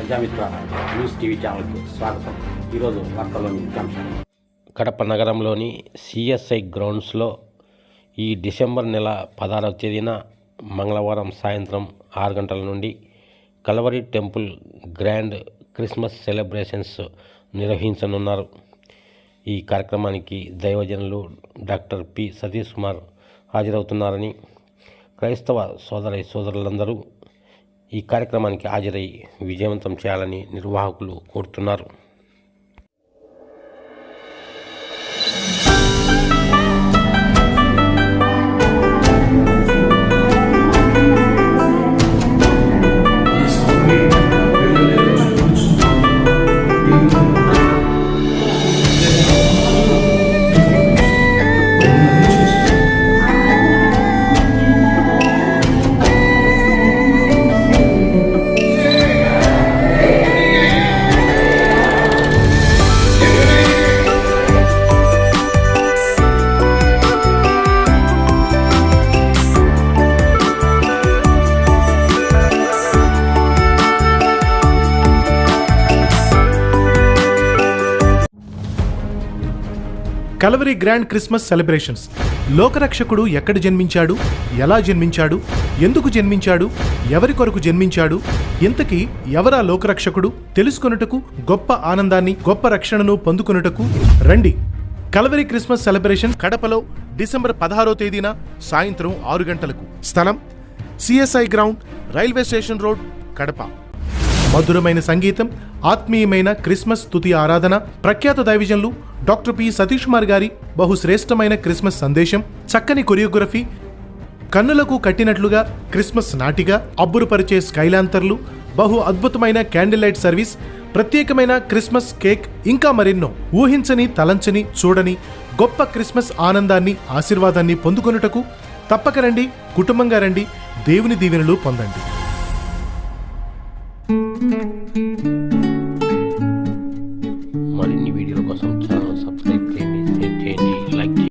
Prajamitra news TV ఛానల్కి స్వాగతం. ఈరోజు వార్తల్లోని ముఖ్యాంశాలు. కడప నగరంలోని సిఎస్ఐ గ్రౌండ్స్లో ఈ డిసెంబర్ నెల 16వ తేదీన మంగళవారం సాయంత్రం 6 గంటల నుండి Calvary Temple grand Christmas celebrations నిర్వహించనున్నారు. ఈ కార్యక్రమానికి దైవజనులు డాక్టర్ పి సతీష్ కుమార్ హాజరవుతున్నారని, క్రైస్తవ సోదరులందరూ ఈ కార్యక్రమానికి హాజరై విజయవంతం చేయాలని నిర్వాహకులు కోరుతున్నారు. Calvary grand Christmas celebrations. లోకరక్షకుడు ఎక్కడ జన్మించాడు, ఎలా జన్మించాడు, ఎందుకు జన్మించాడు, ఎవరి కొరకు జన్మించాడు, ఇంతకీ ఎవరా లోకరక్షకుడు తెలుసుకొనుటకు, గొప్ప ఆనందాన్ని, గొప్ప రక్షణను పొందుకొనుటకు రండి. కల్వరీ క్రిస్మస్ సెలబ్రేషన్ కడపలో డిసెంబర్ 16వ తేదీన సాయంత్రం 6 గంటలకు. స్థలం CSI ground, railway station road, Kadapa. మధురమైన సంగీతం, ఆత్మీయమైన క్రిస్మస్ స్తుతి ఆరాధన, ప్రఖ్యాత దైవజనులు డాక్టర్ పి సతీష్ కుమార్ గారి బహుశ్రేష్టమైన క్రిస్మస్ సందేశం, చక్కని కొరియోగ్రఫీ, కన్నులకు కట్టినట్లుగా క్రిస్మస్ నాటిగా, అబ్బురుపరిచే స్కైలాంతర్లు, బహు అద్భుతమైన క్యాండిల్ లైట్ సర్వీస్, ప్రత్యేకమైన క్రిస్మస్ కేక్, ఇంకా మరెన్నో. ఊహించని, తలంచని, చూడని గొప్ప క్రిస్మస్ ఆనందాన్ని, ఆశీర్వాదాన్ని పొందుకొనుటకు తప్పక రండి. కుటుంబంగా రండి. దేవుని దీవెనలు పొందండి.